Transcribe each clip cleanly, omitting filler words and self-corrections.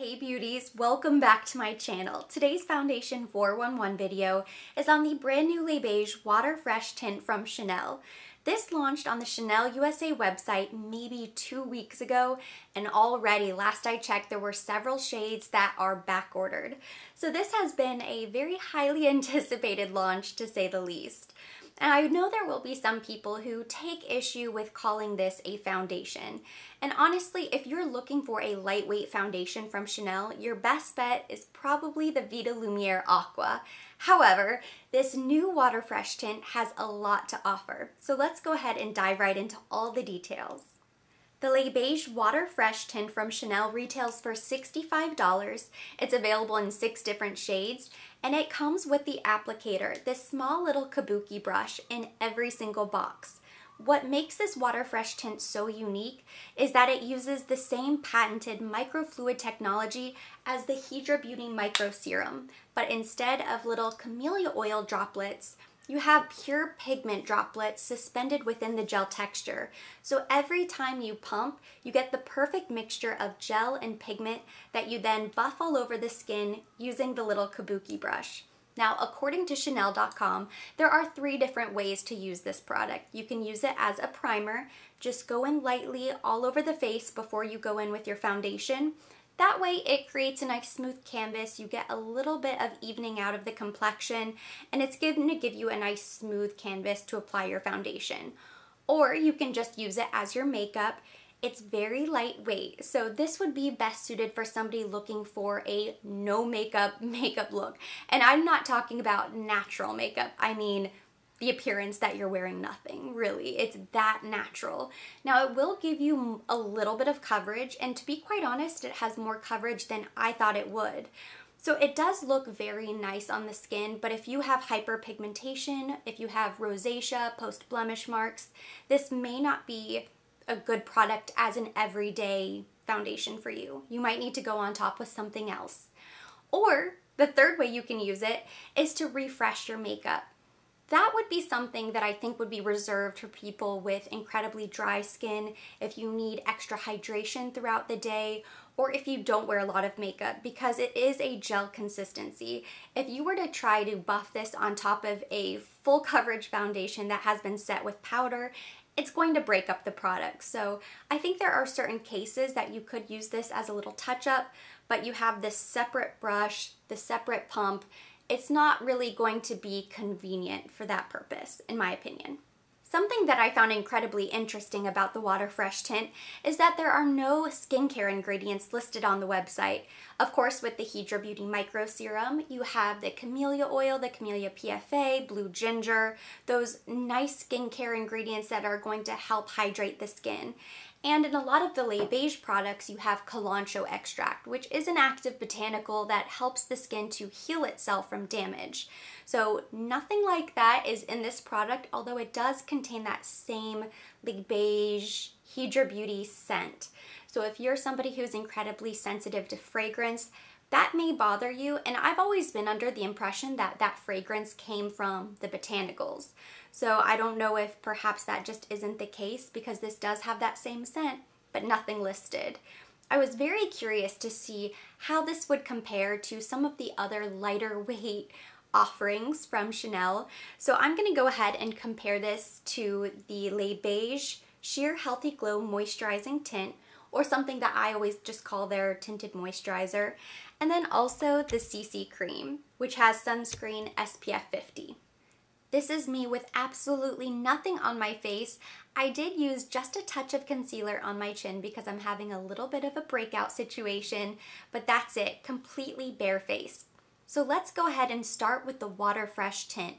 Hey beauties, welcome back to my channel. Today's Foundation 411 video is on the brand new Les Beiges Water Fresh tint from Chanel. This launched on the Chanel USA website maybe 2 weeks ago, and already, last I checked, there were several shades that are back ordered. So this has been a very highly anticipated launch, to say the least. And I know there will be some people who take issue with calling this a foundation. And honestly, if you're looking for a lightweight foundation from Chanel, your best bet is probably the Vita Lumiere Aqua. However, this new Water Fresh tint has a lot to offer. So let's go ahead and dive right into all the details. The Les Beiges Water Fresh tint from Chanel retails for $65. It's available in 6 different shades, and it comes with the applicator, this small little kabuki brush in every single box. What makes this Water Fresh tint so unique is that it uses the same patented microfluid technology as the Hydra Beauty Micro Serum, but instead of little camellia oil droplets, you have pure pigment droplets suspended within the gel texture. So every time you pump, you get the perfect mixture of gel and pigment that you then buff all over the skin using the little kabuki brush. Now, according to Chanel.com, there are 3 different ways to use this product. You can use it as a primer, just go in lightly all over the face before you go in with your foundation. That way it creates a nice smooth canvas, you get a little bit of evening out of the complexion, and it's going to give you a nice smooth canvas to apply your foundation. Or you can just use it as your makeup. It's very lightweight, so this would be best suited for somebody looking for a no makeup look. And I'm not talking about natural makeup, I mean the appearance that you're wearing nothing, really. It's that natural. Now, it will give you a little bit of coverage, and to be quite honest, it has more coverage than I thought it would. So it does look very nice on the skin, but if you have hyperpigmentation, if you have rosacea, post-blemish marks, this may not be a good product as an everyday foundation for you. You might need to go on top with something else. Or the third way you can use it is to refresh your makeup. That would be something that I think would be reserved for people with incredibly dry skin, if you need extra hydration throughout the day, or if you don't wear a lot of makeup, because it is a gel consistency. If you were to try to buff this on top of a full coverage foundation that has been set with powder, it's going to break up the product. So I think there are certain cases that you could use this as a little touch-up, but you have this separate brush, the separate pump. It's not really going to be convenient for that purpose, in my opinion. Something that I found incredibly interesting about the Water Fresh tint is that there are no skincare ingredients listed on the website. Of course, with the Hydra Beauty Micro Serum, you have the camellia oil, the camellia PFA, blue ginger, those nice skincare ingredients that are going to help hydrate the skin. And in a lot of the Les Beiges products, you have Cilantro extract, which is an active botanical that helps the skin to heal itself from damage. So nothing like that is in this product, although it does contain that same Les Beiges Hydra Beauty scent. So if you're somebody who's incredibly sensitive to fragrance, that may bother you, and I've always been under the impression that that fragrance came from the botanicals. So I don't know if perhaps that just isn't the case, because this does have that same scent, but nothing listed. I was very curious to see how this would compare to some of the other lighter weight offerings from Chanel. So I'm going to go ahead and compare this to the Les Beiges Sheer Healthy Glow Moisturizing Tint, or something that I always just call their tinted moisturizer, and then also the CC Cream, which has sunscreen SPF 50. This is me with absolutely nothing on my face. I did use just a touch of concealer on my chin because I'm having a little bit of a breakout situation, but that's it, completely bare face. So let's go ahead and start with the Water Fresh tint.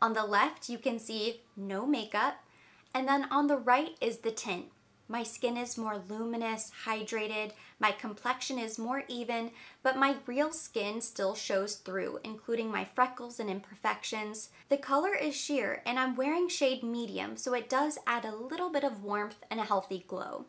On the left, you can see no makeup, and then on the right is the tint. My skin is more luminous, hydrated, my complexion is more even, but my real skin still shows through, including my freckles and imperfections. The color is sheer, and I'm wearing shade medium, so it does add a little bit of warmth and a healthy glow.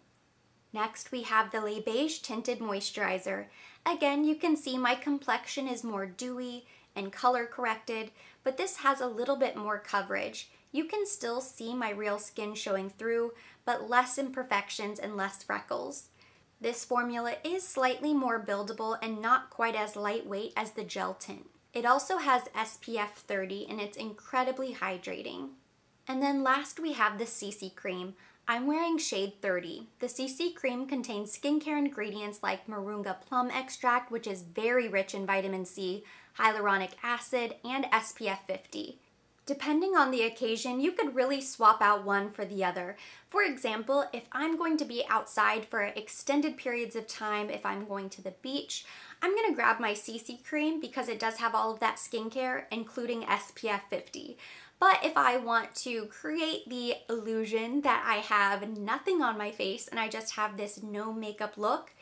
Next, we have the Les Beiges Tinted Moisturizer. Again, you can see my complexion is more dewy and color corrected, but this has a little bit more coverage. You can still see my real skin showing through, but less imperfections and less freckles. This formula is slightly more buildable and not quite as lightweight as the gel tint. It also has SPF 30 and it's incredibly hydrating. And then last we have the CC cream. I'm wearing shade 30. The CC cream contains skincare ingredients like moringa plum extract, which is very rich in vitamin C, hyaluronic acid, and SPF 50. Depending on the occasion, you could really swap out one for the other. For example, if I'm going to be outside for extended periods of time, if I'm going to the beach, I'm going to grab my CC cream because it does have all of that skincare, including SPF 50. But if I want to create the illusion that I have nothing on my face and I just have this no makeup look,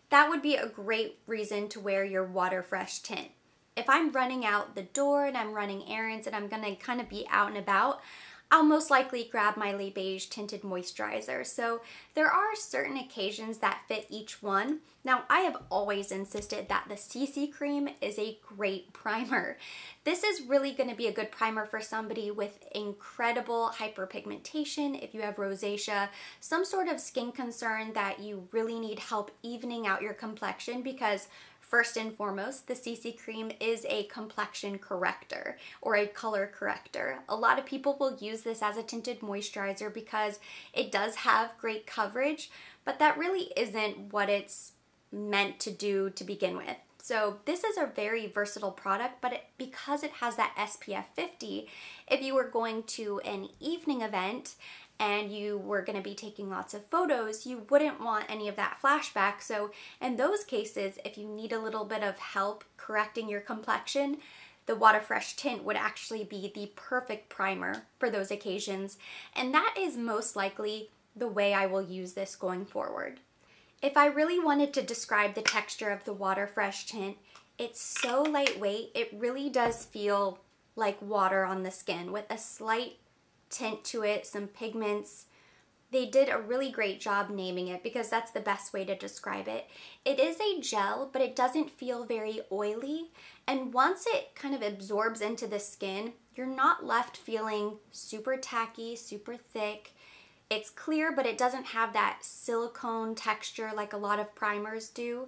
that would be a great reason to wear your Water Fresh tint. If I'm running out the door and I'm running errands and I'm gonna kind of be out and about, I'll most likely grab my Les Beiges tinted moisturizer. So there are certain occasions that fit each one. Now, I have always insisted that the CC cream is a great primer. This is really going to be a good primer for somebody with incredible hyperpigmentation, if you have rosacea, some sort of skin concern that you really need help evening out your complexion, because first and foremost, the CC cream is a complexion corrector or a color corrector. A lot of people will use this as a tinted moisturizer because it does have great coverage, but that really isn't what it's meant to do to begin with. So this is a very versatile product, but because it has that SPF 50, if you were going to an evening event and you were going to be taking lots of photos, you wouldn't want any of that flashback. So in those cases, if you need a little bit of help correcting your complexion, the Water Fresh tint would actually be the perfect primer for those occasions. And that is most likely the way I will use this going forward. If I really wanted to describe the texture of the Water Fresh tint, it's so lightweight. It really does feel like water on the skin with a slight tint to it, some pigments. They did a really great job naming it because that's the best way to describe it. It is a gel, but it doesn't feel very oily. And once it kind of absorbs into the skin, you're not left feeling super tacky, super thick. It's clear, but it doesn't have that silicone texture like a lot of primers do.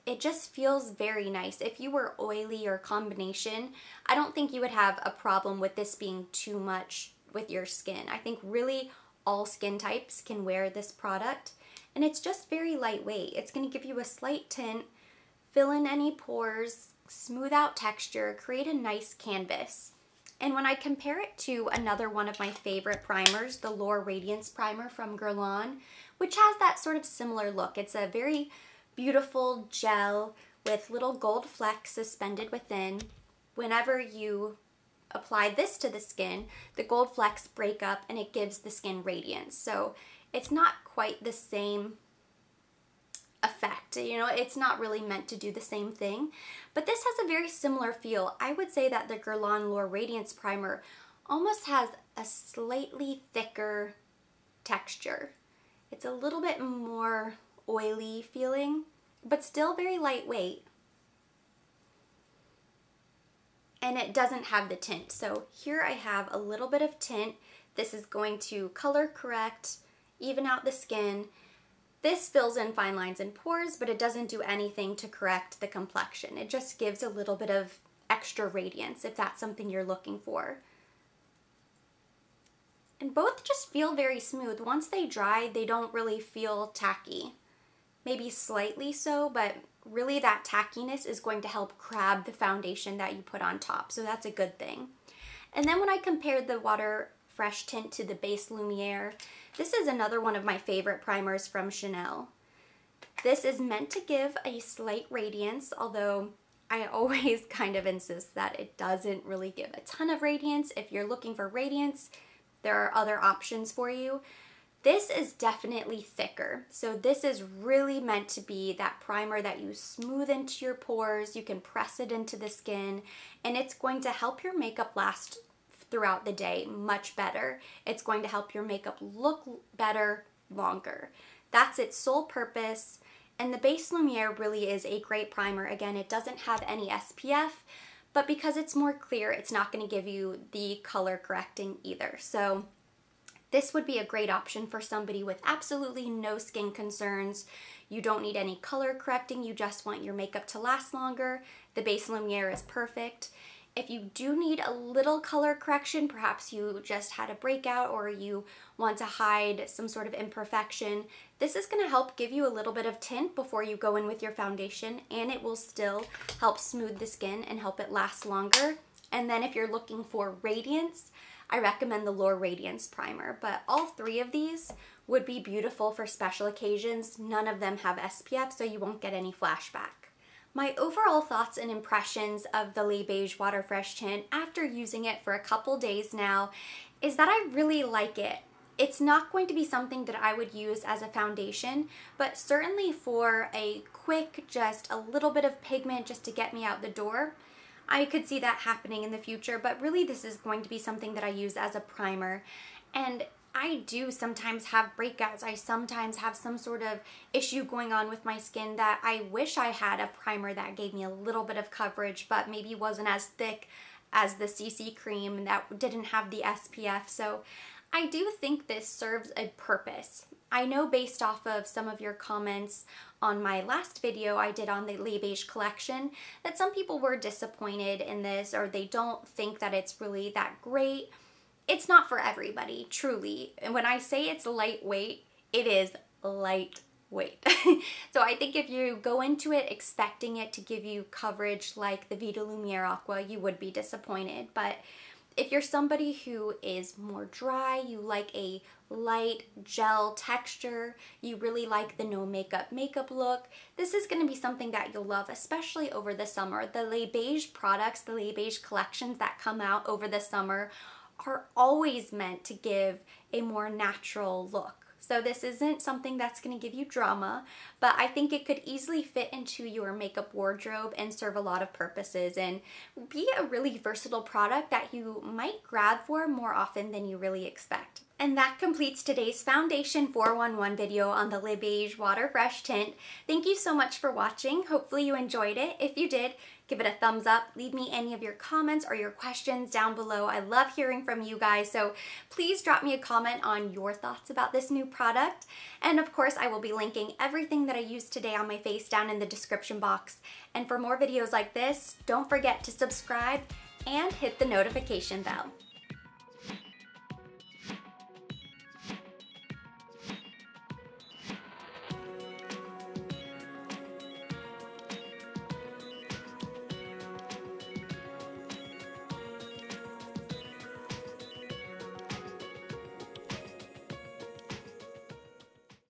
It just feels very nice. If you were oily or combination, I don't think you would have a problem with this being too much with your skin. I think really all skin types can wear this product, and it's just very lightweight. It's going to give you a slight tint, fill in any pores, smooth out texture, create a nice canvas. And when I compare it to another one of my favorite primers, the Lor Radiance Primer from Guerlain, which has that sort of similar look. It's a very beautiful gel with little gold flecks suspended within. Whenever you apply this to the skin, the gold flecks break up and it gives the skin radiance. So it's not quite the same effect. You know, it's not really meant to do the same thing, but this has a very similar feel. I would say that the Guerlain Lor Radiance Primer almost has a slightly thicker texture. It's a little bit more oily feeling, but still very lightweight. And it doesn't have the tint. So here I have a little bit of tint. This is going to color correct, even out the skin. This fills in fine lines and pores, but it doesn't do anything to correct the complexion. It just gives a little bit of extra radiance if that's something you're looking for. And both just feel very smooth. Once they dry, they don't really feel tacky. Maybe slightly so, but really that tackiness is going to help crab the foundation that you put on top, so that's a good thing. And then when I compared the Water Fresh tint to the Base Lumiere, this is another one of my favorite primers from Chanel. This is meant to give a slight radiance, although I always kind of insist that it doesn't really give a ton of radiance. If you're looking for radiance, there are other options for you. This is definitely thicker. So this is really meant to be that primer that you smooth into your pores, you can press it into the skin, and it's going to help your makeup last throughout the day much better. It's going to help your makeup look better longer. That's its sole purpose. And the Base Lumiere really is a great primer. Again, it doesn't have any SPF, but because it's more clear, it's not going to give you the color correcting either. So this would be a great option for somebody with absolutely no skin concerns. you don't need any color correcting, you just want your makeup to last longer, the Base Lumiere is perfect. If you do need a little color correction, perhaps you just had a breakout or you want to hide some sort of imperfection, this is going to help give you a little bit of tint before you go in with your foundation, and it will still help smooth the skin and help it last longer. And then if you're looking for radiance, I recommend the Lor Radiance Primer, but all three of these would be beautiful for special occasions. None of them have SPF, so you won't get any flashback. My overall thoughts and impressions of the Les Beiges Water Fresh Tint after using it for a couple days now is that I really like it. It's not going to be something that I would use as a foundation, but certainly for a quick, just a little bit of pigment just to get me out the door, I could see that happening in the future, but really this is going to be something that I use as a primer. And I do sometimes have breakouts. I sometimes have some sort of issue going on with my skin that I wish I had a primer that gave me a little bit of coverage, but maybe wasn't as thick as the CC cream that didn't have the SPF. So I do think this serves a purpose. I know based off of some of your comments on my last video I did on the Les Beiges collection that some people were disappointed in this, or they don't think that it's really that great. It's not for everybody, truly. And when I say it's lightweight, it is lightweight. So I think if you go into it expecting it to give you coverage like the Vita Lumiere Aqua, you would be disappointed. But if you're somebody who is more dry, you like a light gel texture, you really like the no makeup look, this is going to be something that you'll love, especially over the summer. The Les Beiges products, the Les Beiges collections that come out over the summer are always meant to give a more natural look. So this isn't something that's going to give you drama, but I think it could easily fit into your makeup wardrobe and serve a lot of purposes and be a really versatile product that you might grab for more often than you really expect. And that completes today's Foundation 411 video on the Les Beiges Water Fresh Tint. Thank you so much for watching. Hopefully you enjoyed it. If you did, give it a thumbs up. Leave me any of your comments or your questions down below. I love hearing from you guys, so please drop me a comment on your thoughts about this new product. And of course, I will be linking everything that I used today on my face down in the description box. And for more videos like this, don't forget to subscribe and hit the notification bell.